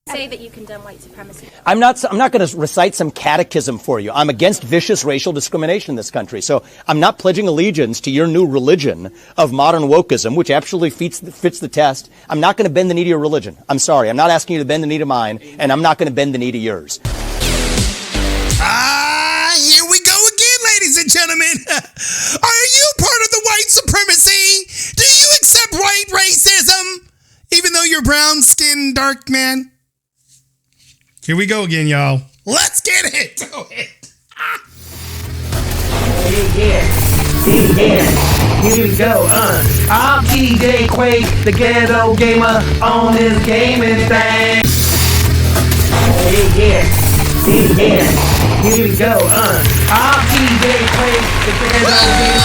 Say that you condemn white supremacy. I'm not going to recite some catechism for you. I'm against vicious racial discrimination in this country. So I'm not pledging allegiance to your new religion of modern wokeism, which absolutely fits the test. I'm not going to bend the knee to your religion. I'm sorry. I'm not asking you to bend the knee to mine, and I'm not going to bend the knee to yours. Here we go again, ladies and gentlemen. Are you part of the white supremacy? Do you accept white racism? Even though you're brown-skinned, dark man? Here we go again, y'all. Let's get into it. Yeah. Here we go. I'm TJ Quake, the ghetto gamer on this gaming thing. Yeah. Here we go. I'm TJ Quake, the ghetto gamer.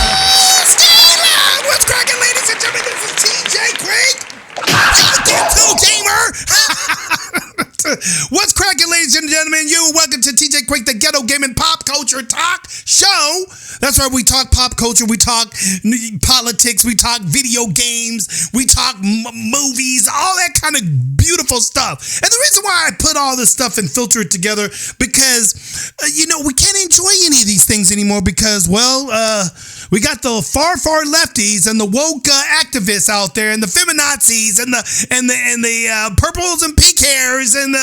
Stay loud. What's cracking, ladies and gentlemen? This is TJ Quake, the ghetto gamer. What's cracking, ladies and gentlemen? Welcome to TJ Quake, the Ghetto Gaming Pop Culture Talk Show. That's right, we talk pop culture, we talk politics, we talk video games, we talk movies, all that kind of beautiful stuff. And the reason why I put all this stuff and filter it together, because, we can't enjoy any of these things anymore because, we got the far lefties and the woke activists out there, and the feminazis and the purples and pink hairs and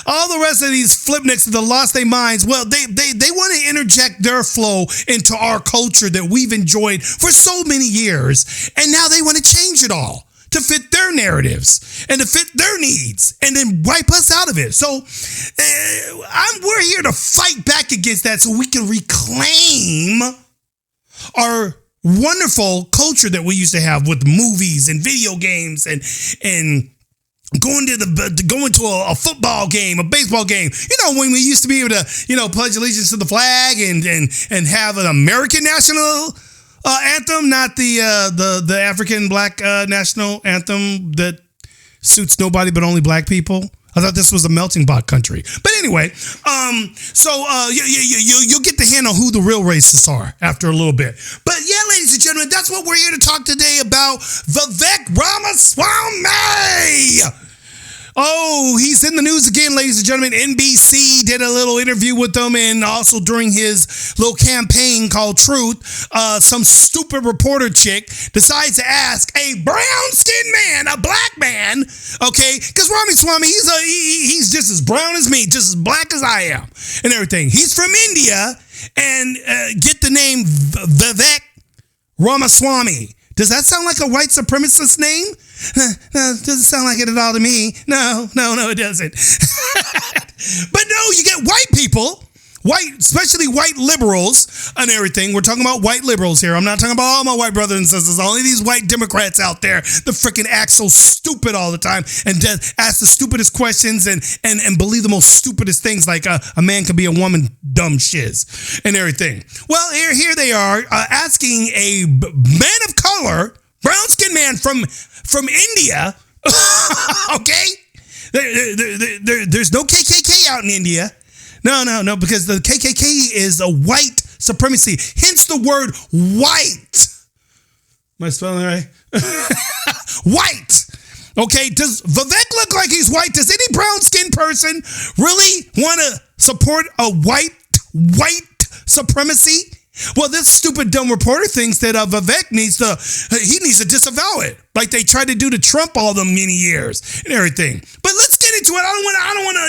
all the rest of these flipnicks that lost their minds. Well, they want to interject their flow into our culture that we've enjoyed for so many years, and now they want to change it all to fit their narratives and to fit their needs, and then wipe us out of it. So we're here to fight back against that so we can reclaim our wonderful culture that we used to have with movies and video games and going to a football game, a baseball game. When we used to be able to, pledge allegiance to the flag and have an American national anthem, not the African black national anthem that suits nobody but only black people. I thought this was a melting pot country. But anyway, you'll get the hint on who the real racists are after a little bit. But yeah, ladies and gentlemen, that's what we're here to talk today about. Vivek Ramaswamy. Oh, he's in the news again, ladies and gentlemen. NBC did a little interview with him, and also during his little campaign called Truth, some stupid reporter chick decides to ask a brown-skinned man, a black man, okay, because Ramaswamy, he's just as brown as me, just as black as I am, and everything. He's from India, and get the name Vivek Ramaswamy. Does that sound like a white supremacist name? No, it doesn't sound like it at all to me. No, it doesn't. But no, you get white people, especially white liberals and everything. We're talking about white liberals here. I'm not talking about all my white brothers and sisters. Only these white Democrats out there that freaking act so stupid all the time and ask the stupidest questions and believe the most stupidest things, like a man can be a woman, dumb shiz and everything. Well, here they are asking a man of color, brown-skinned man from India, okay? There's no KKK out in India. No, because the KKK is a white supremacy, hence the word white. Am I spelling it right? White. Okay, does Vivek look like he's white? Does any brown-skinned person really want to support a white supremacy? Well, this stupid dumb reporter thinks that Vivek needs to disavow it, like they tried to do to Trump all the many years and everything. But let's get into it. I don't want to,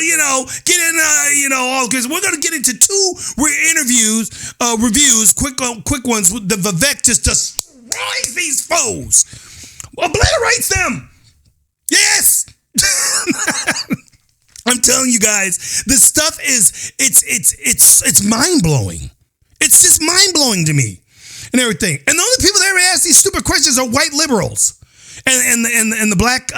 get in, all, because we're going to get into two reviews, quick ones. The Vivek just destroys these foes, obliterates them. Yes. I'm telling you guys, this stuff it's mind blowing. It's just mind-blowing to me and everything. And the only people that ever ask these stupid questions are white liberals and the black,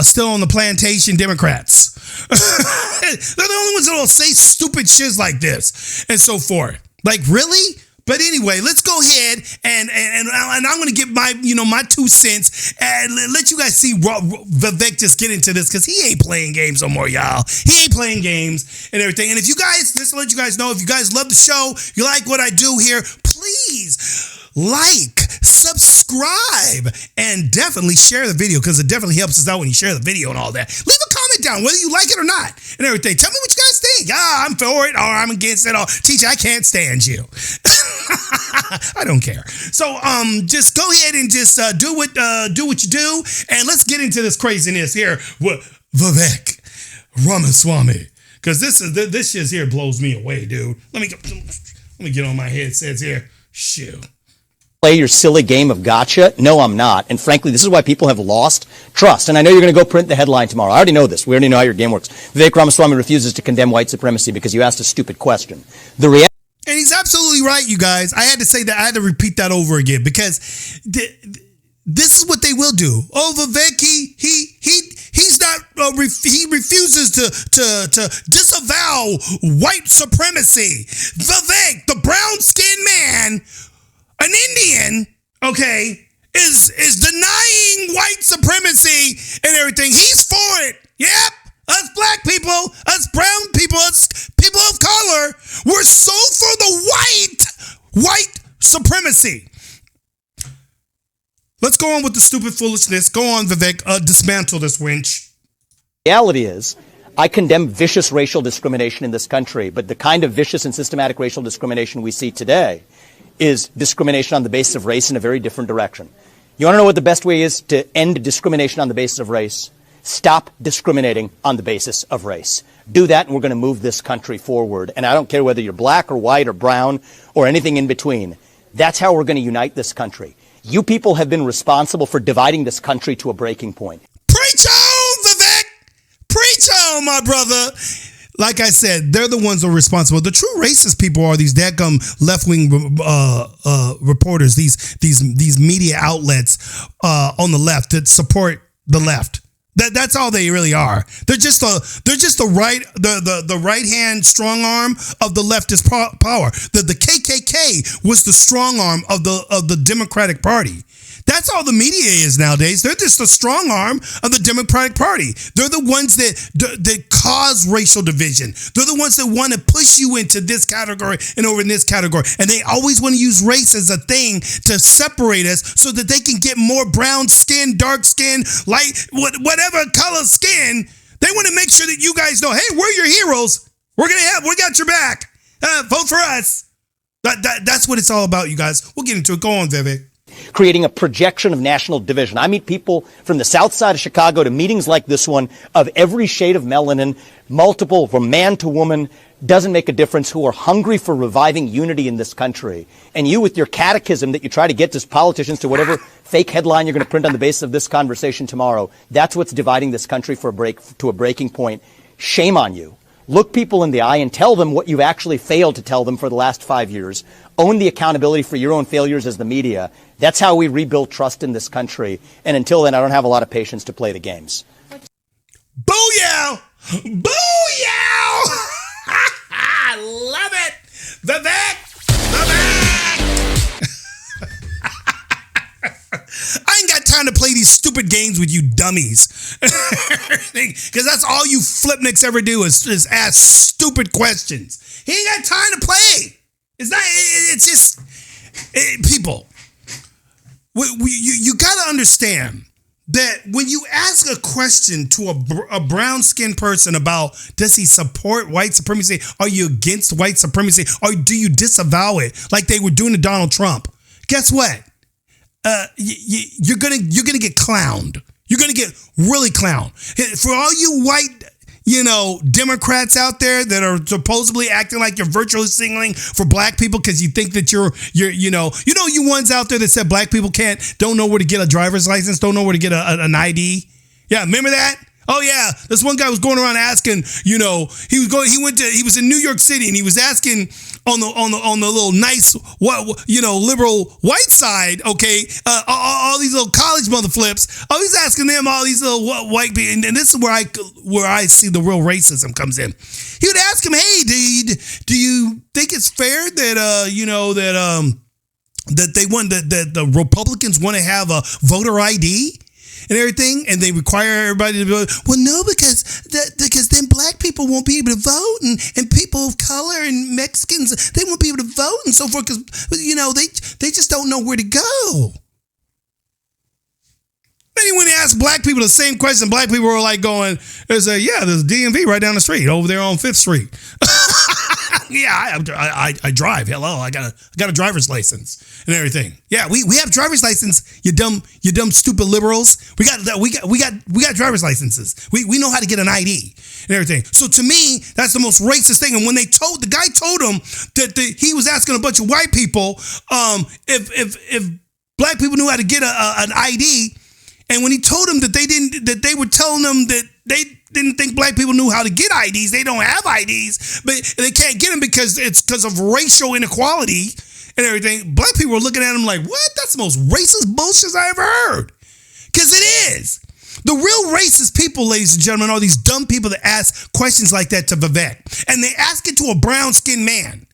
still on the plantation Democrats. They're the only ones that will say stupid shit like this and so forth. Like, really? But anyway, let's go ahead and I'm going to give my 2 cents and let you guys see Vivek just get into this, because he ain't playing games no more, y'all. He ain't playing games and everything. And if you guys, just to let you guys know, if you guys love the show, you like what I do here, please like, subscribe, and definitely share the video, because it definitely helps us out when you share the video and all that. Leave a comment comment down, whether you like it or not, and everything. Tell me what you guys think. I'm for it, or I'm against it, or TJ, I can't stand you. I don't care. So just go ahead and just do what you do, and let's get into this craziness here with Vivek Ramaswamy, because this shit here blows me away, dude. Let me get on my headsets here. Shoot. Play your silly game of gotcha? No, I'm not. And frankly, this is why people have lost trust. And I know you're going to go print the headline tomorrow. I already know this. We already know how your game works. Vivek Ramaswamy refuses to condemn white supremacy because you asked a stupid question. And he's absolutely right, you guys. I had to say that. I had to repeat that over again, because this is what they will do. Oh, Vivek, he's not. He refuses to disavow white supremacy. Vivek, the brown-skinned man, an Indian, okay, is denying white supremacy and everything. He's for it. Yep. Us black people, us brown people, us people of color, we're so for the white supremacy. Let's go on with the stupid foolishness. Go on, Vivek. Dismantle this winch. Reality is, I condemn vicious racial discrimination in this country, but the kind of vicious and systematic racial discrimination we see today is discrimination on the basis of race in a very different direction. You want to know what the best way is to end discrimination on the basis of race? Stop discriminating on the basis of race. Do that, and we're going to move this country forward. And I don't care whether you're black or white or brown or anything in between. That's how we're going to unite this country. You people have been responsible for dividing this country to a breaking point. Preach on, Vivek! Preach on, my brother! Like I said, they're the ones who are responsible. The true racist people are these dadgum left-wing reporters, these media outlets on the left that support the left. That's all they really are. They're just the right hand strong arm of the leftist power. The KKK was the strong arm of the Democratic Party. That's all the media is nowadays. They're just the strong arm of the Democratic Party. They're the ones that cause racial division. They're the ones that want to push you into this category and over in this category. And they always want to use race as a thing to separate us so that they can get more brown skin, dark skin, light, whatever color skin. They want to make sure that you guys know, hey, we're your heroes. We got your back. Vote for us. That's what it's all about, you guys. We'll get into it. Go on, Vivek. Creating a projection of national division. I meet people from the south side of Chicago to meetings like this one of every shade of melanin, multiple, from man to woman, doesn't make a difference, who are hungry for reviving unity in this country. And you, with your catechism that you try to get to politicians to whatever fake headline you're going to print on the basis of this conversation tomorrow, that's what's dividing this country to a breaking point. Shame on you. Look people in the eye and tell them what you've actually failed to tell them for the last 5 years. Own the accountability for your own failures as the media. That's how we rebuild trust in this country. And until then, I don't have a lot of patience to play the games. Booyah! Booyah! I love it! Vivek! I ain't got time to play these stupid games with you dummies. Because that's all you flipnicks ever do is ask stupid questions. He ain't got time to play. It's just, people, you got to understand that when you ask a question to a brown-skinned person about, does he support white supremacy? Are you against white supremacy? Or do you disavow it like they were doing to Donald Trump? Guess what? You're gonna get clowned. You're gonna get really clowned. For all you white, Democrats out there that are supposedly acting like you're virtually signaling for black people because you think that you're you ones out there that said black people don't know where to get a driver's license, don't know where to get an ID. Yeah, remember that? Oh yeah, this one guy was going around asking, he was in New York City and he was asking on the little nice liberal white side, okay, all these little college mother flips. Oh, he's asking them all these little white people, and this is where I see the real racism comes in. He would ask him, hey, do you think it's fair that that the Republicans want to have a voter ID? And everything, and they require everybody to vote. Well, no, because then black people won't be able to vote, and people of color and Mexicans, they won't be able to vote and so forth, because they just don't know where to go. Then when he asked black people the same question, black people were like going, there's DMV right down the street over there on 5th Street. Yeah, I drive. Hello, I got a driver's license and everything. Yeah, we have driver's license. You dumb stupid liberals. We got driver's licenses. We know how to get an ID and everything. So to me, that's the most racist thing. And when the guy told him that he was asking a bunch of white people if black people knew how to get an ID, and when he told them that they were telling them that they didn't think black people knew how to get IDs. They don't have IDs, but they can't get them because of racial inequality and everything. Black people were looking at him like, what? That's the most racist bullshit I ever heard. Because it is. The real racist people, ladies and gentlemen, are these dumb people that ask questions like that to Vivek. And they ask it to a brown-skinned man.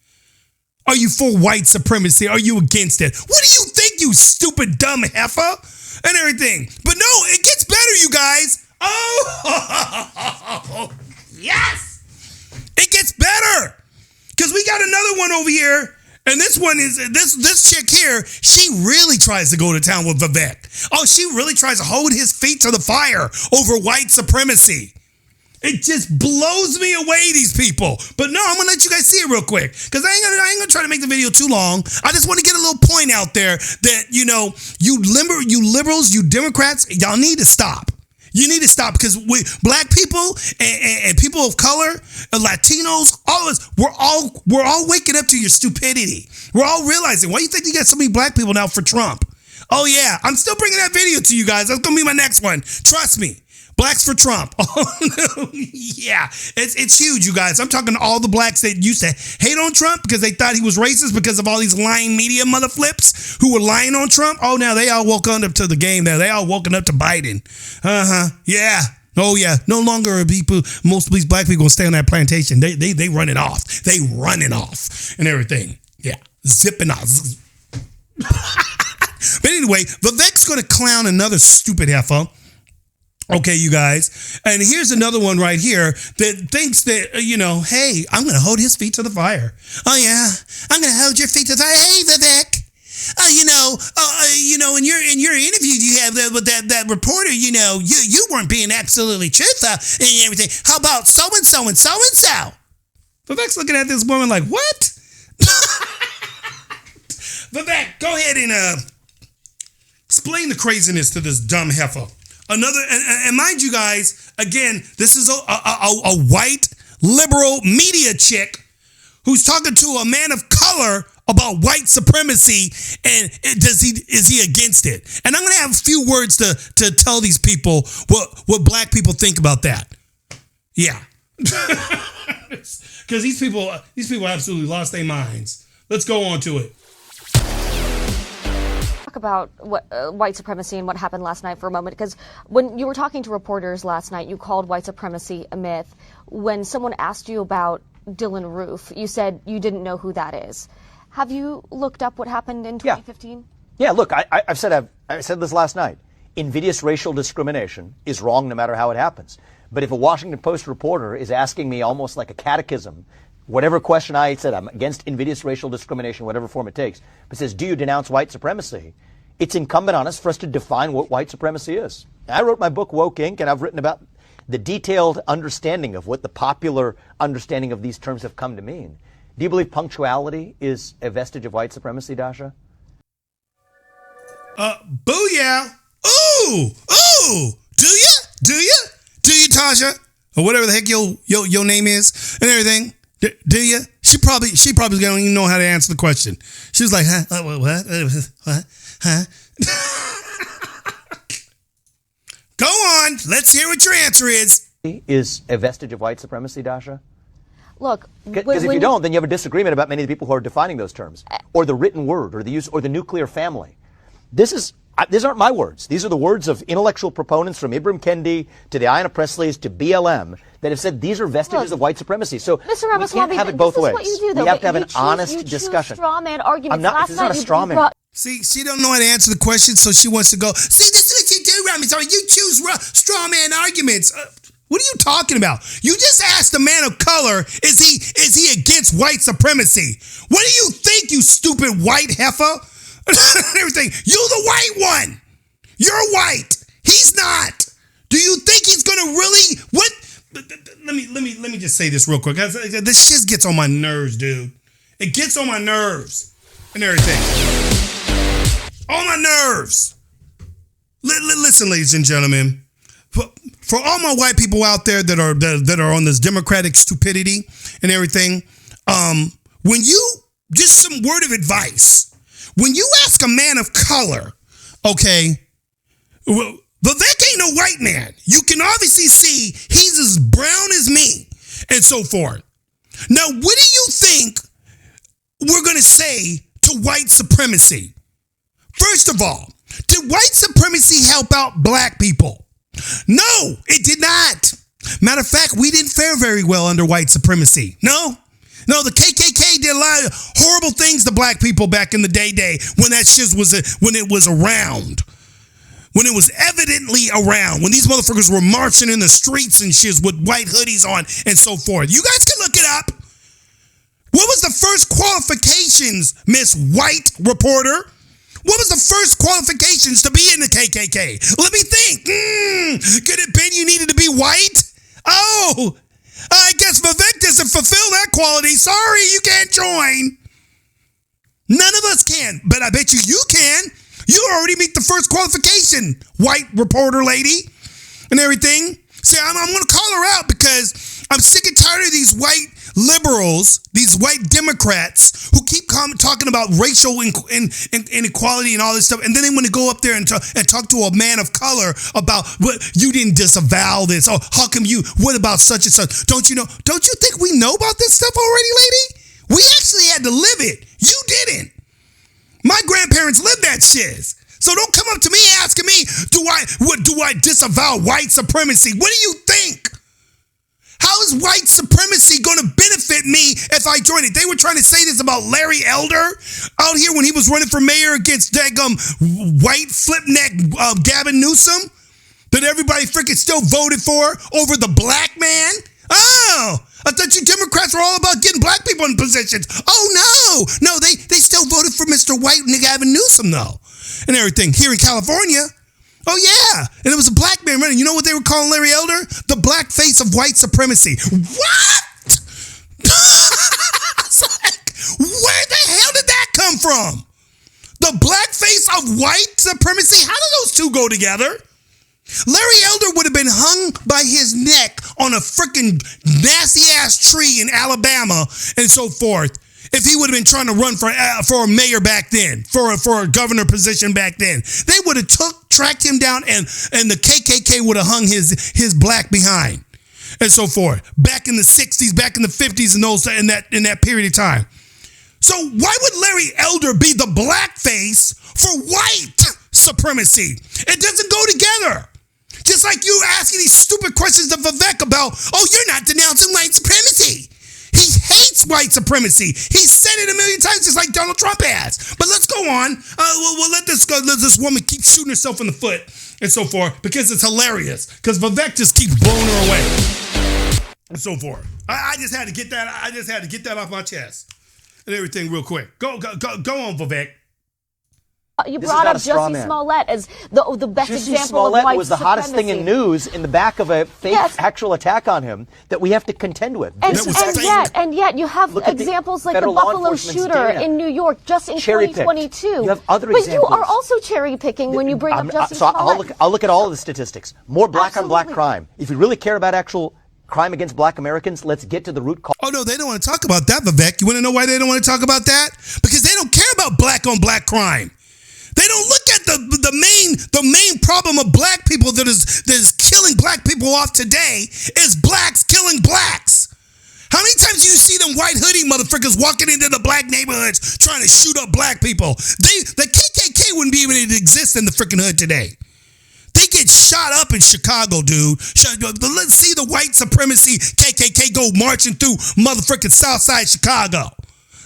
Are you for white supremacy? Are you against it? What do you think, you stupid dumb heifer? And everything. But no, it gets better, you guys. Oh, yes! It gets better. Because we got another one over here. And this one is, this chick here, she really tries to go to town with Vivek. Oh, she really tries to hold his feet to the fire over white supremacy. It just blows me away, these people. But no, I'm going to let you guys see it real quick. Because I ain't gonna try to make the video too long. I just want to get a little point out there that, you liberals, you Democrats, y'all need to stop. You need to stop, because black people and people of color, Latinos, all of us, we're all waking up to your stupidity. We're all realizing, why do you think you got so many black people now for Trump? Oh yeah, I'm still bringing that video to you guys. That's gonna be my next one. Trust me. Blacks for Trump. Oh, no. Yeah, it's huge, you guys. I'm talking to all the blacks that used to hate on Trump because they thought he was racist because of all these lying media mother flips who were lying on Trump. Oh, now they all woken up to the game now. They all woken up to Biden. Yeah. Oh, yeah. No longer are most of these black people gonna stay on that plantation. They running off. They running off and everything. Yeah. Zipping off. But anyway, Vivek's gonna clown another stupid heifer. Okay, you guys. And here's another one right here that thinks that, hey, I'm going to hold his feet to the fire. Oh, yeah, I'm going to hold your feet to the fire. Hey, Vivek. In your interview you have with that reporter, you weren't being absolutely truthful and everything. How about so-and-so and so-and-so? Vivek's looking at this woman like, what? Vivek, go ahead and explain the craziness to this dumb heifer. And mind you guys, again, this is a white liberal media chick who's talking to a man of color about white supremacy, and is he against it? And I'm going to have a few words to tell these people what black people think about that. Yeah, because these people absolutely lost their minds. Let's go on to it. About what white supremacy and what happened last night for a moment, because when you were talking to reporters last night, you called white supremacy a myth. When someone asked you about Dylan Roof, you said you didn't know who that is. Have you looked up what happened in 2015? Yeah, look, I said this last night. Invidious racial discrimination is wrong no matter how it happens. But if a Washington Post reporter is asking me almost like a catechism, whatever question I said, I'm against invidious racial discrimination, whatever form it takes, but says, do you denounce white supremacy? It's incumbent on us for us to define what white supremacy is. I wrote my book, Woke Inc., and I've written about the detailed understanding of what the popular understanding of these terms have come to mean. Do you believe punctuality is a vestige of white supremacy, Dasha? Booyah! Ooh! Do you, Tasha? Or whatever the heck your name is and everything. Do you? She probably don't even know how to answer the question. She was like, huh? What? Huh? Go on. Let's hear what your answer is. Is a vestige of white supremacy, Dasha? Look, because if you don't, then you have a disagreement about many of the people who are defining those terms, or the written word, or the use, or the nuclear family. These aren't my words. These are the words of intellectual proponents from Ibram Kendi to the Ayanna Presleys to BLM that have said these are vestiges of white supremacy. So Mr. Ramaswamy, we can't have it both ways. What you do, though. We have to have an honest discussion. Straw man arguments. This is not a straw man. See, she don't know how to answer the question, so she wants to go, see, this is what you do, Ramaswamy. You choose straw man arguments. What are you talking about? You just asked a man of color, is he against white supremacy? What do you think, you stupid white heifer? Everything. You're the white one. You're white. He's not. Do you think he's gonna really? What? Let me just say this real quick. This shit gets on my nerves, dude. It gets on my nerves and everything. On my nerves. Listen, ladies and gentlemen. For all my white people out there that are on this democratic stupidity and everything, when you just some word of advice, when you ask a man of color, okay, well, Vivek ain't no white man. You can obviously see he's as brown as me and so forth. Now, what do you think we're going to say to white supremacy? First of all, did white supremacy help out black people? No, it did not. Matter of fact, we didn't fare very well under white supremacy. No, the KKK did a lot of horrible things to black people back in the day when that shit when it was around. When it was evidently around, when these motherfuckers were marching in the streets and shit with white hoodies on and so forth. You guys can look it up. What was the first qualifications, Miss White Reporter? What was the first qualifications to be in the KKK? Let me think. Could it been you needed to be white? Oh, I guess Vivek doesn't fulfill that quality. Sorry, you can't join. None of us can, but I bet you can. You already meet the first qualification, white reporter lady, and everything. See, I'm going to call her out because I'm sick and tired of these white liberals, these white Democrats who keep talking about racial inequality and all this stuff, and then they want to go up there and talk to a man of color about what you didn't disavow this. Oh, how come you? What about such and such? Don't you know? Don't you think we know about this stuff already, lady? We actually had to live it. You didn't. My grandparents lived that shit. So don't come up to me asking me, do I disavow white supremacy? What do you think? How is white supremacy going to benefit me if I join it? They were trying to say this about Larry Elder out here when he was running for mayor against daggum white flip-neck Gavin Newsom that everybody freaking still voted for over the black man. Oh, I thought you Democrats were all about getting black people in positions. Oh, no, they still voted for Mr. White and Gavin Newsom, though, and everything here in California. Oh, yeah, and it was a black man running. You know what they were calling Larry Elder? The black face of white supremacy. What? It's like, where the hell did that come from? The black face of white supremacy? How do those two go together? Larry Elder would have been hung by his neck on a freaking nasty-ass tree in Alabama and so forth if he would have been trying to run for a mayor back then, for a governor position back then. They would have tracked him down and the KKK would have hung his black behind and so forth. Back in the 60s, back in the 50s and in that period of time. So why would Larry Elder be the blackface for white supremacy? It doesn't go together. Just like you asking these stupid questions of Vivek about, oh, you're not denouncing white supremacy. He hates white supremacy. He said it a million times, just like Donald Trump has. But let's go on. We'll let this woman keep shooting herself in the foot and so forth because it's hilarious. Because Vivek just keeps blowing her away and so forth. I just had to get that. I just had to get that off my chest and everything real quick. Go on, Vivek. You brought up Jussie Smollett as the best example of white supremacy. Was the hottest thing in news in the back of a fake actual attack on him that we have to contend with. And yet you have examples like the Buffalo shooter in New York just in 2022. You have other examples. But you are also cherry picking when you bring up Jussie Smollett. I'll look at all of the statistics. More black on black crime. If you really care about actual crime against black Americans, let's get to the root cause. Oh, no, they don't want to talk about that, Vivek. You want to know why they don't want to talk about that? Because they don't care about black on black crime. They don't look at the main problem of black people that is killing black people off today is blacks killing blacks. How many times do you see them white hoodie motherfuckers walking into the black neighborhoods trying to shoot up black people? The KKK wouldn't be able to exist in the freaking hood today. They get shot up in Chicago, dude. Let's see the white supremacy KKK go marching through motherfucking Southside Chicago.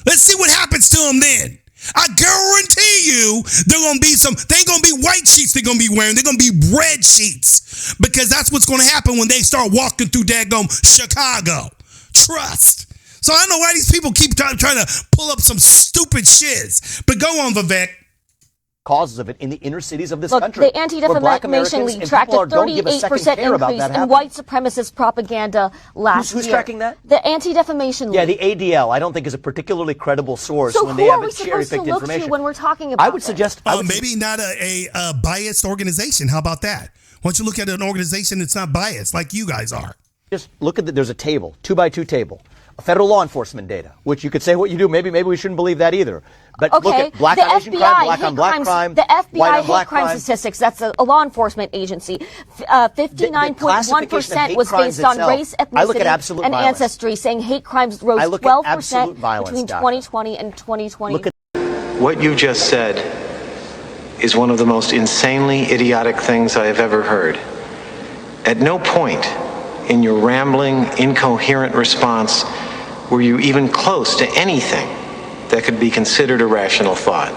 Let's see what happens to them then. I guarantee you they ain't gonna be white sheets they're gonna be wearing. They're gonna be red sheets because that's what's gonna happen when they start walking through daggum Chicago. Trust. So I don't know why these people keep trying to pull up some stupid shiz. But go on, Vivek. causes of it in the inner cities of this Look, country. the Anti-Defamation League tracked a 38% increase in white supremacist propaganda last year. Who's tracking that? The Anti-Defamation League. Yeah, the ADL, I don't think is a particularly credible source so when they have cherry-picked information. So who are we supposed to look to when we're talking about I would suggest... maybe not a biased organization. How about that? Why don't you look at an organization that's not biased, like you guys are? Just look at there's a table, 2x2 table. Federal law enforcement data, which you could say what you do. Maybe we shouldn't believe that either. But okay, look at black on Asian crime, black on black crime, the FBI white on hate black crime statistics. That's a law enforcement agency. 59.1% was based on race, ethnicity, and ancestry, saying hate crimes rose 12% between 2020 and 2020. What you just said is one of the most insanely idiotic things I have ever heard. At no point in your rambling, incoherent response were you even close to anything that could be considered a rational thought.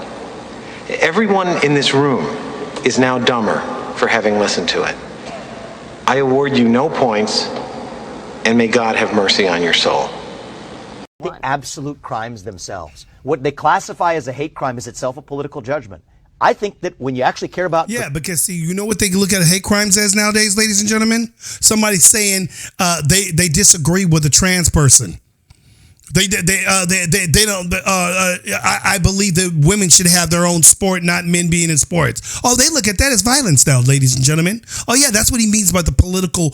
Everyone in this room is now dumber for having listened to it. I award you no points, and may God have mercy on your soul. The absolute crimes themselves. What they classify as a hate crime is itself a political judgment. I think that when you actually care about... Yeah, because see, you know what they look at hate crimes as nowadays, ladies and gentlemen? Somebody saying they disagree with a trans person. They don't. I believe that women should have their own sport, not men being in sports. Oh, they look at that as violence now, ladies and gentlemen. Oh yeah, that's what he means by the political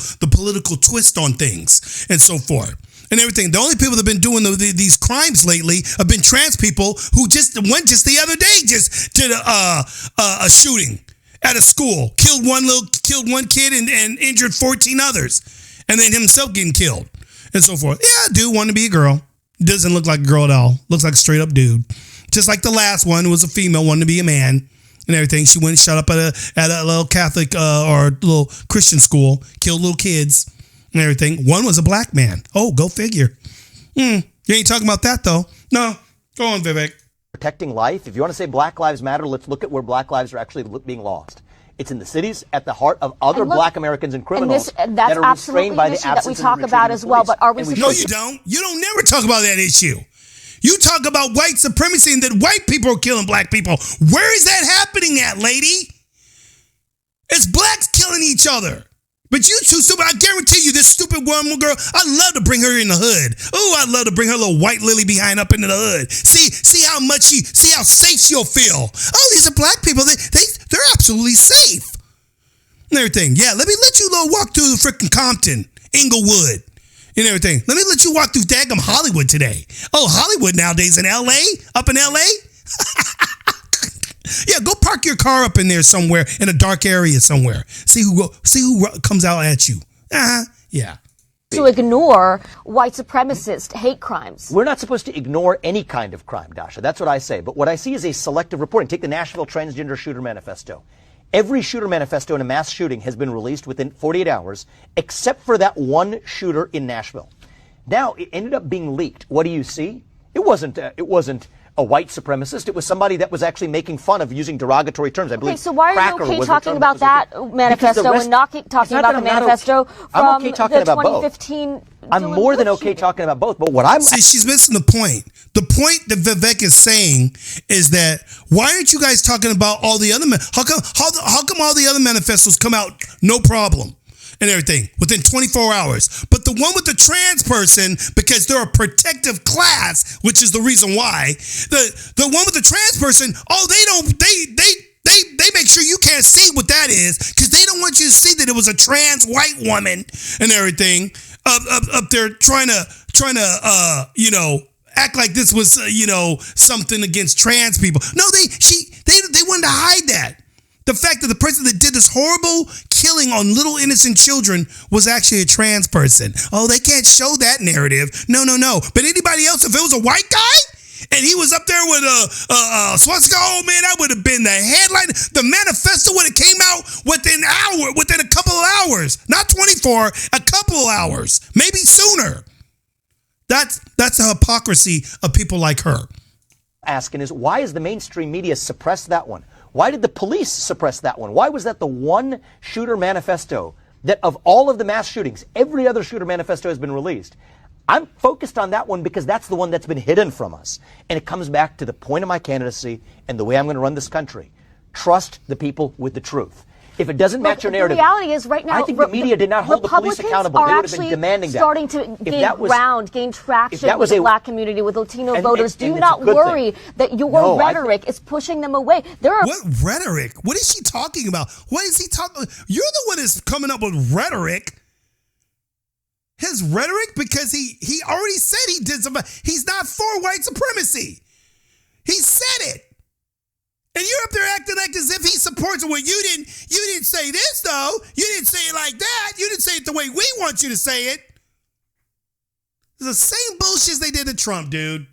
twist on things and so forth and everything. The only people that have been doing these crimes lately have been trans people who just the other day just did a shooting at a school, killed one kid and injured 14 others, and then himself getting killed and so forth. Yeah, dude wanted to be a girl. Doesn't look like a girl at all. Looks like a straight up dude. Just like the last one was a female, wanted to be a man and everything. She went and shot up at a little Catholic or little Christian school, killed little kids and everything. One was a black man. Oh, go figure. You ain't talking about that though. No. Go on, Vivek. Protecting life. If you want to say Black Lives Matter, let's look at where black lives are actually being lost. It's in the cities at the heart of other black Americans and criminals that are restrained by the absence that we talk about as well. But are we? No, you don't. You don't never talk about that issue. You talk about white supremacy and that white people are killing black people. Where is that happening at, lady? It's blacks killing each other. But you too stupid. I guarantee you, this stupid woman girl, I'd love to bring her in the hood. Oh, I'd love to bring her little white lily behind up into the hood. See how safe she'll feel. Oh, these are black people. They're absolutely safe. And everything. Yeah, let you walk through the freaking Compton, Inglewood, and everything. Let me let you walk through daggum Hollywood today. Oh, Hollywood nowadays in LA? Up in LA? Yeah, go park your car up in there somewhere in a dark area somewhere. See who comes out at you. Yeah. To ignore white supremacist hate crimes. We're not supposed to ignore any kind of crime, Dasha. That's what I say. But what I see is a selective reporting. Take the Nashville Transgender Shooter Manifesto. Every shooter manifesto in a mass shooting has been released within 48 hours, except for that one shooter in Nashville. Now, it ended up being leaked. What do you see? It wasn't a white supremacist. It was somebody that was actually making fun of using derogatory terms. I believe. Okay, so why are you okay talking about that manifesto and not talking about the manifesto from the 2015? I'm more than okay talking about both. But what I'm see, she's missing the point. The point that Vivek is saying is that why aren't you guys talking about all the other how come all the other manifestos come out no problem and everything within 24 hours, but the one with the trans person, because they're a protective class, which is the reason why the one with the trans person, they make sure you can't see what that is, because they don't want you to see that it was a trans white woman and everything up there trying to act like this was something against trans people. No, they wanted to hide that. The fact that the person that did this horrible killing on little innocent children was actually a trans person. Oh, they can't show that narrative. No. But anybody else, if it was a white guy and he was up there with a swastika, oh man, that would have been the headline. The manifesto would have came out within a couple of hours, not 24, a couple of hours, maybe sooner. That's the hypocrisy of people like her. Asking is, why is the mainstream media suppress that one? Why did the police suppress that one? Why was that the one shooter manifesto that of all of the mass shootings, every other shooter manifesto has been released? I'm focused on that one because that's the one that's been hidden from us. And it comes back to the point of my candidacy and the way I'm going to run this country. trust the people with the truth. If it doesn't match your narrative, the reality is right now, I think the media did not hold the police accountable. They would have been demanding that. Starting to gain traction with the black community, with Latino voters. Do not worry that your rhetoric is pushing them away. What rhetoric? What is she talking about? What is he talking? You're the one that's coming up with rhetoric. His rhetoric, because he already said he did something. He's not for white supremacy. He said it. And you're up there acting like as if he supports it. Well, you didn't say this, though. You didn't say it like that. You didn't say it the way we want you to say it. It's the same bullshit they did to Trump, dude.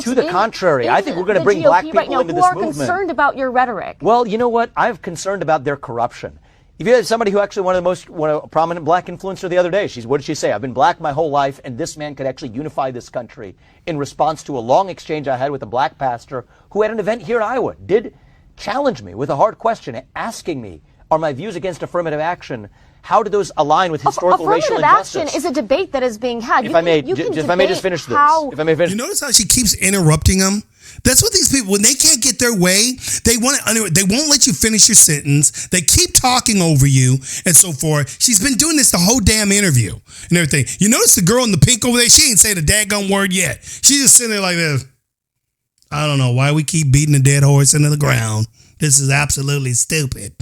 To the contrary, I think we're going to bring black people into this movement. Who are concerned about your rhetoric. Well, you know what? I'm concerned about their corruption. If you have somebody who actually one of the most prominent black influencer the other day, what did she say? I've been black my whole life, and this man could actually unify this country, in response to a long exchange I had with a black pastor who had an event here in Iowa, did challenge me with a hard question, asking me, are my views against affirmative action, how do those align with historical racial injustice? Affirmative action is a debate that is being had. If I may just finish this. You notice how she keeps interrupting him? That's what these people, when they can't get their way, they won't let you finish your sentence. They keep talking over you and so forth. She's been doing this the whole damn interview and everything. You notice the girl in the pink over there? She ain't saying a daggone word yet. She's just sitting there like this. I don't know why we keep beating a dead horse into the ground. This is absolutely stupid.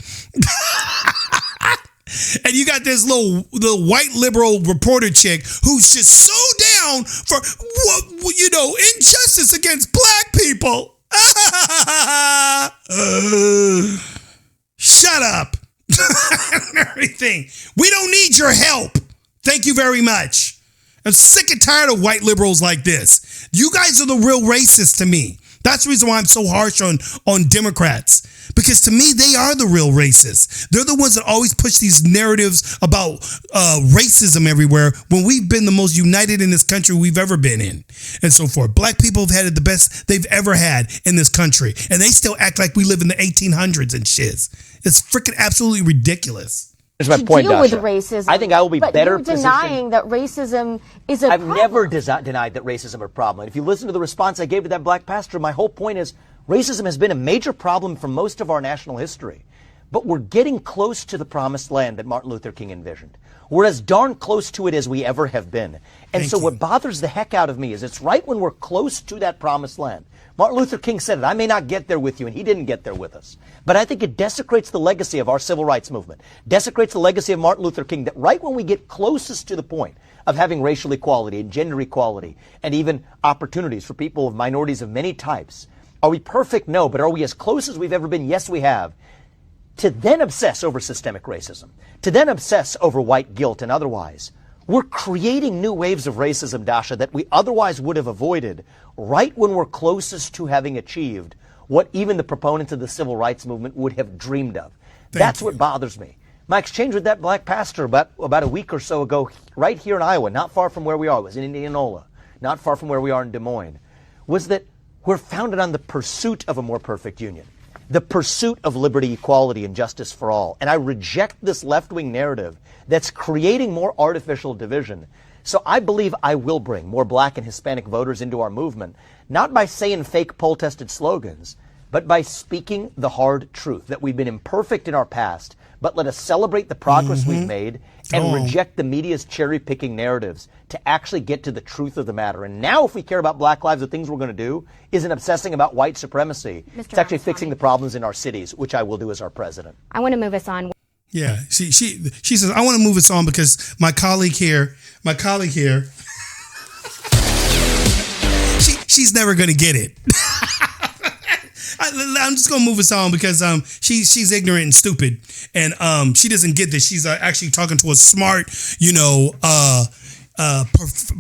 And you got this little white liberal reporter chick who's just so down for injustice against black people. Shut up. Everything. We don't need your help. Thank you very much. I'm sick and tired of white liberals like this. You guys are the real racists to me. That's the reason why I'm so harsh on Democrats. Because to me, they are the real racists. They're the ones that always push these narratives about racism everywhere when we've been the most united in this country we've ever been in and so forth. Black people have had it the best they've ever had in this country. And they still act like we live in the 1800s and shiz. It's freaking absolutely ridiculous. Here's my point, deal with Dasha. racism. I think I will be better positioned. You're denying that racism is a problem. I've never denied that racism is a problem. And if you listen to the response I gave to that black pastor, my whole point is racism has been a major problem for most of our national history. But we're getting close to the promised land that Martin Luther King envisioned. We're as darn close to it as we ever have been. And so what bothers the heck out of me is it's right when we're close to that promised land. Martin Luther King said it, I may not get there with you, and he didn't get there with us. But I think it desecrates the legacy of our civil rights movement, desecrates the legacy of Martin Luther King, that right when we get closest to the point of having racial equality and gender equality and even opportunities for people of minorities of many types, are we perfect? No, but are we as close as we've ever been? Yes, we have. To then obsess over systemic racism, to then obsess over white guilt and otherwise, we're creating new waves of racism, Dasha, that we otherwise would have avoided right when we're closest to having achieved what even the proponents of the civil rights movement would have dreamed of. That's what bothers me. My exchange with that black pastor about a week or so ago, right here in Iowa, not far from where we are, it was in Indianola, not far from where we are in Des Moines, was that we're founded on the pursuit of a more perfect union, the pursuit of liberty, equality, and justice for all. And I reject this left-wing narrative that's creating more artificial division. So I believe I will bring more black and Hispanic voters into our movement, not by saying fake poll-tested slogans, but by speaking the hard truth that we've been imperfect in our past, but let us celebrate the progress we've made and reject the media's cherry-picking narratives to actually get to the truth of the matter. And now if we care about black lives, the things we're going to do isn't obsessing about white supremacy. It's actually fixing the problems in our cities, which I will do as our president. I want to move us on. Yeah, she says, I want to move us on because my colleague here, she's never going to get it. I'm just gonna move us on because she's ignorant and stupid, and she doesn't get this. She's actually talking to a smart,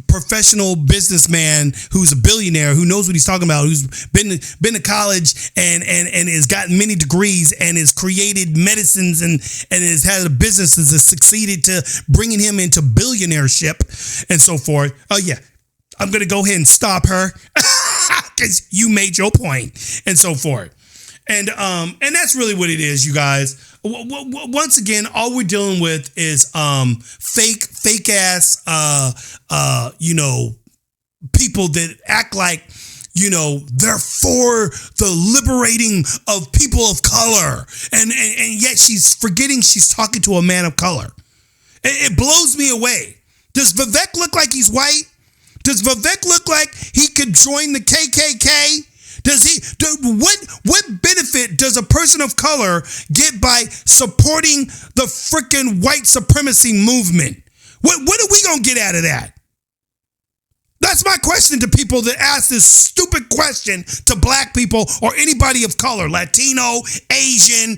professional businessman who's a billionaire who knows what he's talking about, who's been to college and has gotten many degrees and has created medicines and has had a business that has succeeded to bringing him into billionaireship and so forth. Oh yeah, I'm gonna go ahead and stop her. Because you made your point and so forth. And that's really what it is, you guys. Once again, all we're dealing with is fake ass people that act like they're for the liberating of people of color. And yet she's forgetting she's talking to a man of color. It blows me away. Does Vivek look like he's white? Does Vivek look like he could join the KKK? What benefit does a person of color get by supporting the freaking white supremacy movement? What are we going to get out of that? That's my question to people that ask this stupid question to black people or anybody of color, Latino, Asian,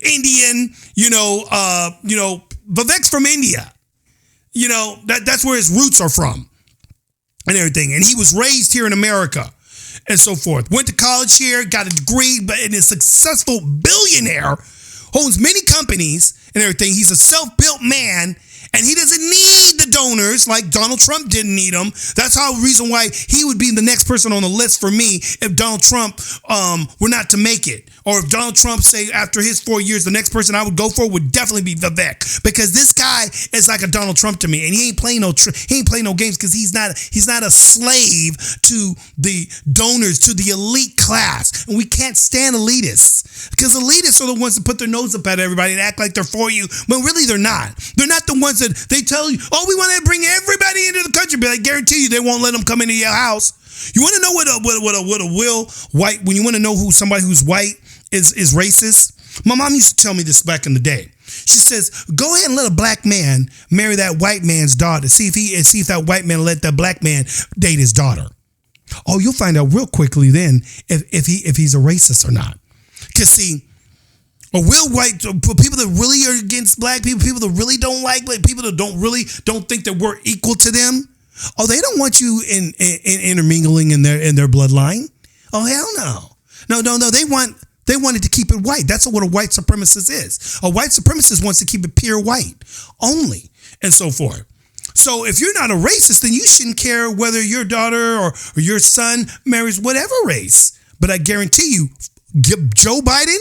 Indian, Vivek's from India. That's where his roots are from and everything. And he was raised here in America and so forth. Went to college here, got a degree, but is a successful billionaire, owns many companies and everything. He's a self-built man. And he doesn't need the donors like Donald Trump didn't need them. That's the reason why he would be the next person on the list for me if Donald Trump were not to make it. Or if Donald Trump say after his 4 years, the next person I would go for would definitely be Vivek. Because this guy is like a Donald Trump to me. And he ain't playing no games because he's not a slave to the donors, to the elite class. And we can't stand elitists. Because elitists are the ones that put their nose up at everybody and act like they're for you. But really they're not. They're not the ones that they tell you, we want to bring everybody into the country, but I guarantee you they won't let them come into your house. You want to know what a real white, when you want to know who somebody who's white is racist? My mom used to tell me this back in the day. She says, go ahead and let a black man marry that white man's daughter. See if that white man let that black man date his daughter. Oh, you'll find out real quickly then if he's a racist or not. Because see, a real white people that really are against black people that really don't like black people that don't think that we're equal to them. Oh, they don't want you in intermingling in their bloodline. Oh, hell no. No. They wanted to keep it white. That's what a white supremacist is. A white supremacist wants to keep it pure white only, and so forth. So if you're not a racist, then you shouldn't care whether your daughter or your son marries whatever race. But I guarantee you, Joe Biden.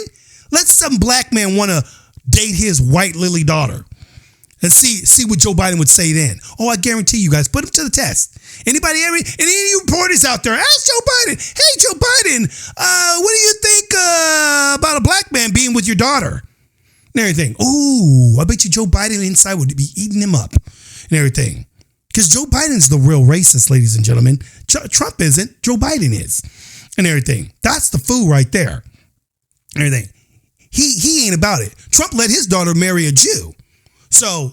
Let some black man want to date his white lily daughter and see what Joe Biden would say then. Oh, I guarantee you guys, put him to the test. Any of you reporters out there, ask Joe Biden, hey, Joe Biden, what do you think about a black man being with your daughter and everything? Ooh, I bet you Joe Biden inside would be eating him up and everything. Because Joe Biden's the real racist, ladies and gentlemen. Trump isn't, Joe Biden is and everything. That's the fool right there and everything. He ain't about it. Trump let his daughter marry a Jew. So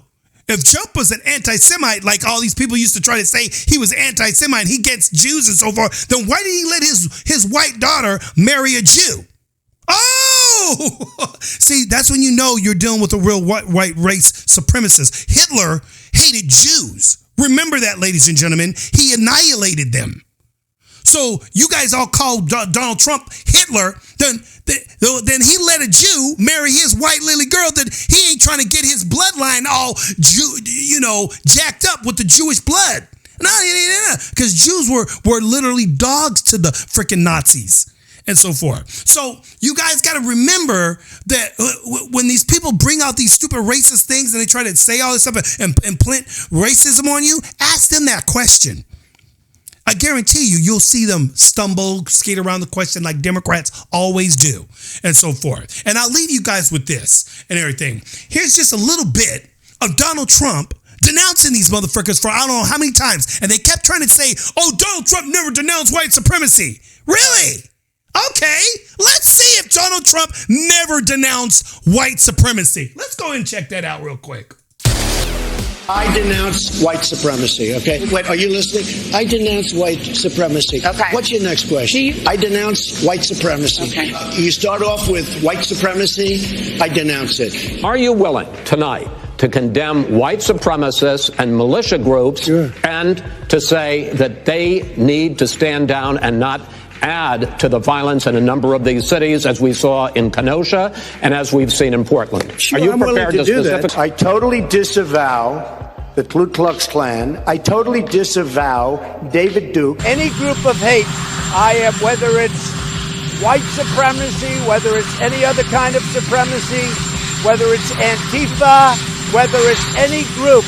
if Trump was an anti-Semite, like all these people used to try to say he was anti-Semite, he gets Jews and so forth, then why did he let his white daughter marry a Jew? Oh! See, that's when you know you're dealing with a real white race supremacist. Hitler hated Jews. Remember that, ladies and gentlemen. He annihilated them. So you guys all call Donald Trump Hitler, then he let a Jew marry his white lily girl, that he ain't trying to get his bloodline all jacked up with the Jewish blood. No, because Jews were literally dogs to the freaking Nazis and so forth. So you guys got to remember that when these people bring out these stupid racist things and they try to say all this stuff and plant racism on you, ask them that question. I guarantee you'll see them stumble, skate around the question like Democrats always do, and so forth. And I'll leave you guys with this and everything. Here's just a little bit of Donald Trump denouncing these motherfuckers for I don't know how many times. And they kept trying to say, Donald Trump never denounced white supremacy. Really? Okay, let's see if Donald Trump never denounced white supremacy. Let's go ahead and check that out real quick. I denounce white supremacy, okay? Wait, are you listening? I denounce white supremacy. Okay. What's your next question? I denounce white supremacy. Okay. You start off with white supremacy, I denounce it. Are you willing tonight to condemn white supremacists and militia groups and to say that they need to stand down and not add to the violence in a number of these cities, as we saw in Kenosha and as we've seen in Portland? Sure, Are you I'm prepared willing to do specific- that. I totally disavow the Ku Klux Klan. I totally disavow David Duke. Any group of hate, I am, whether it's white supremacy, whether it's any other kind of supremacy, whether it's Antifa, whether it's any group,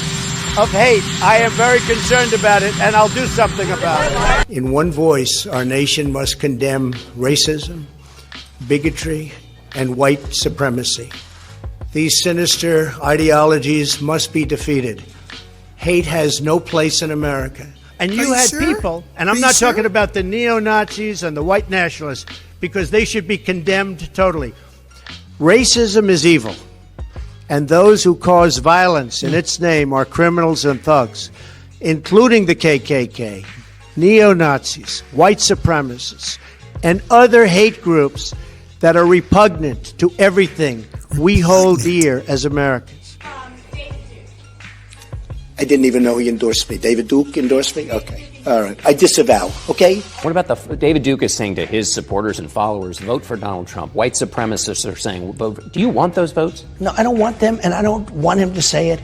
of hate. I am very concerned about it, and I'll do something about it. In one voice, our nation must condemn racism, bigotry, and white supremacy. These sinister ideologies must be defeated. Hate has no place in America. And you had people, and I'm not talking about the neo-Nazis and the white nationalists, because they should be condemned totally. Racism is evil, and those who cause violence in its name are criminals and thugs, including the KKK, neo-Nazis, white supremacists, and other hate groups that are repugnant to everything we hold dear as Americans. I didn't even know he endorsed me. David Duke endorsed me? Okay. All right. I disavow. Okay? What about David Duke is saying to his supporters and followers, vote for Donald Trump. White supremacists are saying, vote. Do you want those votes? No, I don't want them, and I don't want him to say it.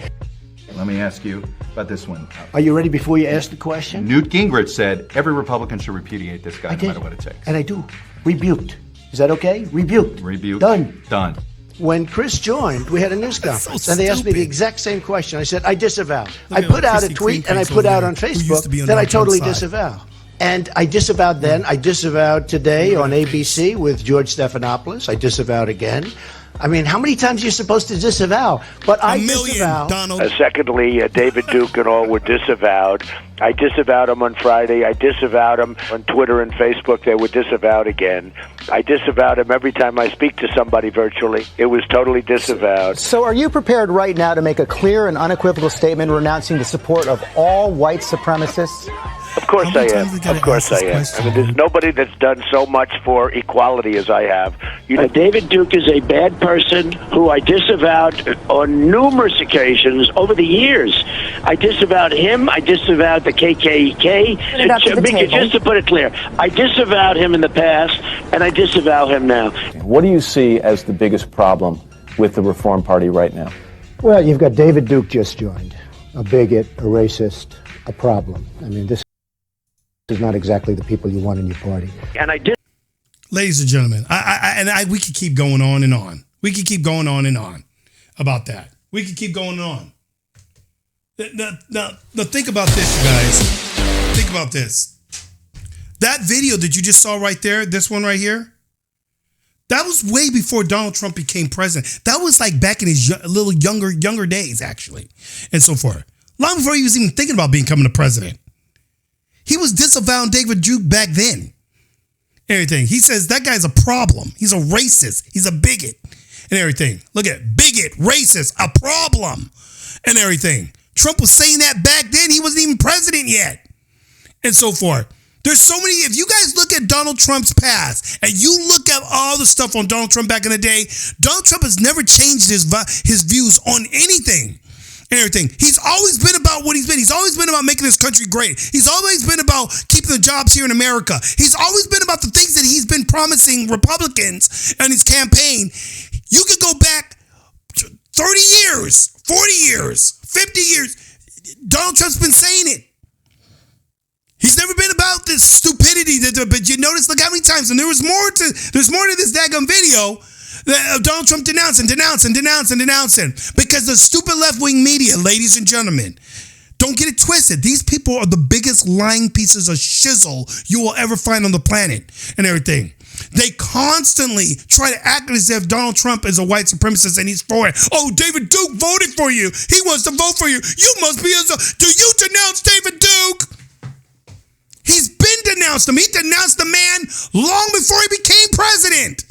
Let me ask you about this one. Are you ready before you ask the question? Newt Gingrich said every Republican should repudiate this guy no matter what it takes. And I do. Rebuked. Is that okay? Rebuked. Rebuked. Done. When Chris joined, we had a news conference, and they asked me the exact same question. I said, I disavow. I put out a tweet, and I put out on Facebook that I totally disavow. And I disavowed then. I disavowed today on ABC with George Stephanopoulos. I disavowed again. I mean, how many times are you supposed to disavow? But I disavow. Secondly, David Duke and all were disavowed. I disavowed him on Friday. I disavowed him on Twitter and Facebook. They were disavowed again. I disavowed him every time I speak to somebody virtually. It was totally disavowed. So are you prepared right now to make a clear and unequivocal statement renouncing the support of all white supremacists? Of course I am. Of course I am. I mean, there's nobody that's done so much for equality as I have. David Duke is a bad person who I disavowed on numerous occasions over the years. I disavowed him. I disavowed the KKK. Just to put it clear, I disavowed him in the past, and I disavow him now. What do you see as the biggest problem with the Reform Party right now? Well, you've got David Duke just joined, a bigot, a racist, a problem. I mean, this is not exactly the people you want in your party. And I did. Ladies and gentlemen, we could keep going on and on. We could keep going on and on about that. We could keep going on. Now, think about this, you guys. Think about this. That video that you just saw right there, this one right here, that was way before Donald Trump became president. That was like back in his little younger days, actually, and so forth. Long before he was even thinking about becoming the president. He was disavowing David Duke back then. Everything. He says that guy's a problem. He's a racist. He's a bigot and everything. Look at bigot, racist, a problem and everything. Trump was saying that back then. He wasn't even president yet and so forth. There's so many. If you guys look at Donald Trump's past and you look at all the stuff on Donald Trump back in the day, Donald Trump has never changed his views on anything. And everything. He's always been about what he's been. He's always been about making this country great. He's always been about keeping the jobs here in America. He's always been about the things that he's been promising Republicans in his campaign. You could go back 30 years, 40 years, 50 years. Donald Trump's been saying it. He's never been about this stupidity. But you notice, look how many times, and there's more to this daggum video. Donald Trump denouncing because the stupid left-wing media, ladies and gentlemen, don't get it twisted. These people are the biggest lying pieces of shizzle you will ever find on the planet and everything. They constantly try to act as if Donald Trump is a white supremacist and he's for it. Oh, David Duke voted for you. He wants to vote for you. You must be do you denounce David Duke? He's been denounced him. He denounced the man long before he became president.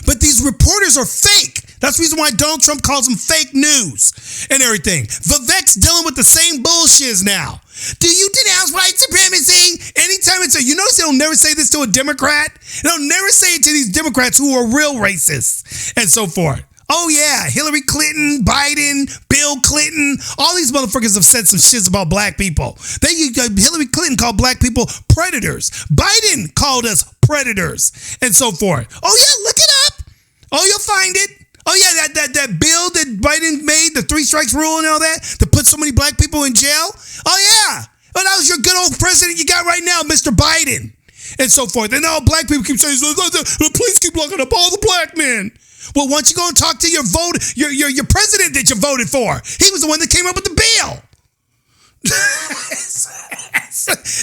But these reporters are fake. That's the reason why Donald Trump calls them fake news and everything. Vivek's dealing with the same bullshit now. Do you denounce white supremacy? Anytime you notice they'll never say this to a Democrat. They'll never say it to these Democrats who are real racists and so forth. Oh yeah, Hillary Clinton, Biden, Bill Clinton, all these motherfuckers have said some shit about black people. Hillary Clinton called black people predators. Biden called us predators and so forth. Oh yeah, look it up. Oh, you'll find it. Oh yeah, that bill that Biden made, the 3 strikes rule and all that, to put so many black people in jail. Oh yeah, well that was your good old president you got right now, Mr. Biden, and so forth. And all black people keep saying, the police keep locking up all the black men. Well, why don't you go and talk to your president that you voted for? He was the one that came up with the bill.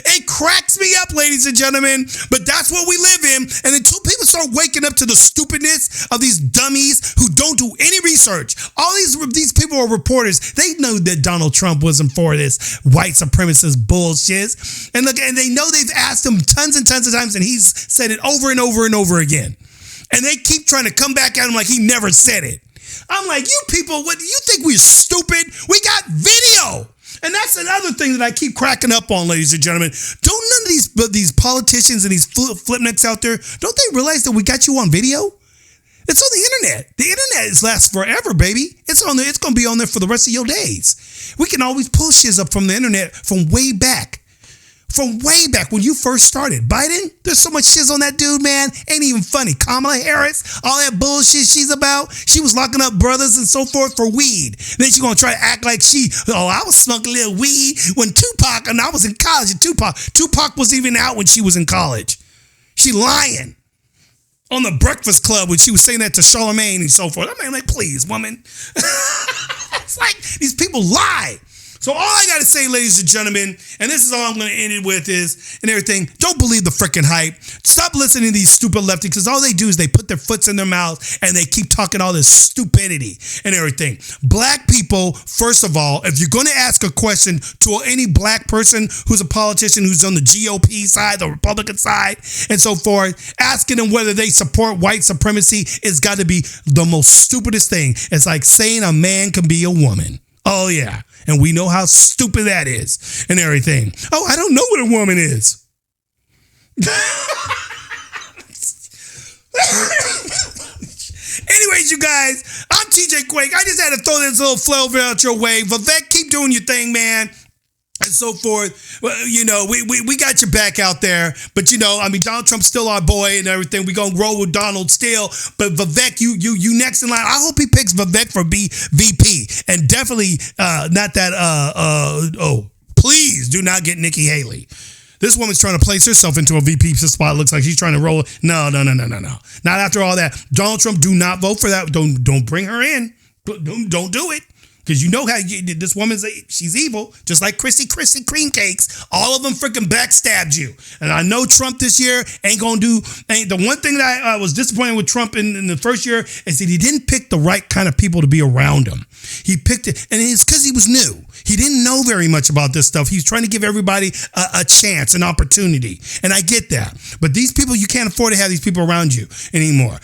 It cracks me up, ladies and gentlemen, but that's what we live in. And until people start waking up to the stupidness of these dummies who don't do any research, all these people are reporters. They know that Donald Trump wasn't for this white supremacist bullshit. And look, and they know they've asked him tons and tons of times, and he's said it over and over and over again. And they keep trying to come back at him like he never said it. I'm like, you people, what do you think we're stupid? We got video. And that's another thing that I keep cracking up on, ladies and gentlemen. Don't none of these politicians and these flipnicks out there, don't they realize that we got you on video? It's on the internet. The internet lasts forever, baby. It's on there. It's going to be on there for the rest of your days. We can always pull shit up from the internet from way back. From way back when you first started. Biden, there's so much shit on that dude, man. Ain't even funny. Kamala Harris, all that bullshit she's about. She was locking up brothers and so forth for weed. Then she's going to try to act like I was smoking a little weed when Tupac, and I was in college at Tupac was even out when she was in college. She lying. On the Breakfast Club when she was saying that to Charlamagne and so forth. I mean, like, please, woman. It's like these people lie. So all I got to say, ladies and gentlemen, and this is all I'm going to end it with is, and everything, don't believe the freaking hype. Stop listening to these stupid lefties, because all they do is they put their foots in their mouths and they keep talking all this stupidity and everything. Black people, first of all, if you're going to ask a question to any black person who's a politician who's on the GOP side, the Republican side, and so forth, asking them whether they support white supremacy is got to be the most stupidest thing. It's like saying a man can be a woman. Oh, yeah. And we know how stupid that is and everything. Oh, I don't know what a woman is. Anyways, you guys, I'm TJ Quake. I just had to throw this little flavor out your way. Vivek, keep doing your thing, man. And so forth. Well, you know, we got your back out there. But, you know, I mean, Donald Trump's still our boy and everything. We're going to roll with Donald still. But Vivek, you next in line. I hope he picks Vivek for VP. And definitely not that, please do not get Nikki Haley. This woman's trying to place herself into a VP spot. Looks like she's trying to roll. No. Not after all that. Donald Trump, do not vote for that. Don't bring her in. Don't do it. Because you know how this woman's, she's evil, just like Chrissy Cream Cakes. All of them freaking backstabbed you. And I know Trump this year ain't the one thing that I was disappointed with Trump in the first year is that he didn't pick the right kind of people to be around him. He picked it, and it's because he was new. He didn't know very much about this stuff. He's trying to give everybody a chance, an opportunity. And I get that. But these people, you can't afford to have these people around you anymore.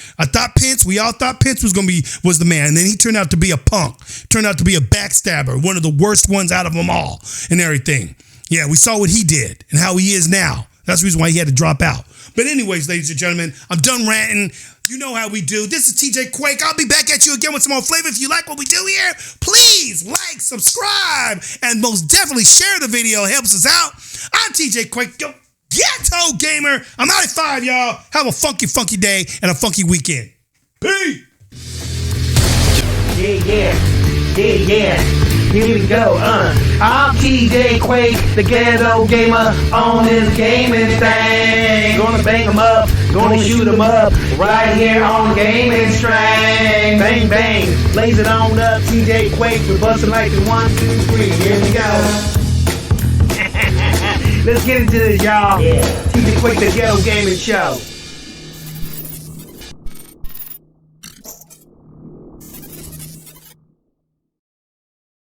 We all thought Pence was the man. And then he turned out to be a punk, turned out to be a backstabber, one of the worst ones out of them all and everything. Yeah, we saw what he did and how he is now. That's the reason why he had to drop out. But anyways, ladies and gentlemen, I'm done ranting. You know how we do. This is TJ Quake. I'll be back at you again with some more flavor. If you like what we do here, please like, subscribe, and most definitely share the video. It helps us out. I'm TJ Quake, Ghetto Gamer. I'm out at 5, y'all. Have a funky, funky day and a funky weekend. Peace. Yeah. Here we go, I'm TJ Quake, the Ghetto Gamer, on this gaming thing. Gonna bang 'em up, gonna shoot 'em up, right here on Gaming Strain. Bang, bang, blaze it on up, TJ Quake, we're busting like the 1, 2, 3, here we go. Let's get into this, y'all. Yeah. TJ Quake, the Ghetto Gaming Show.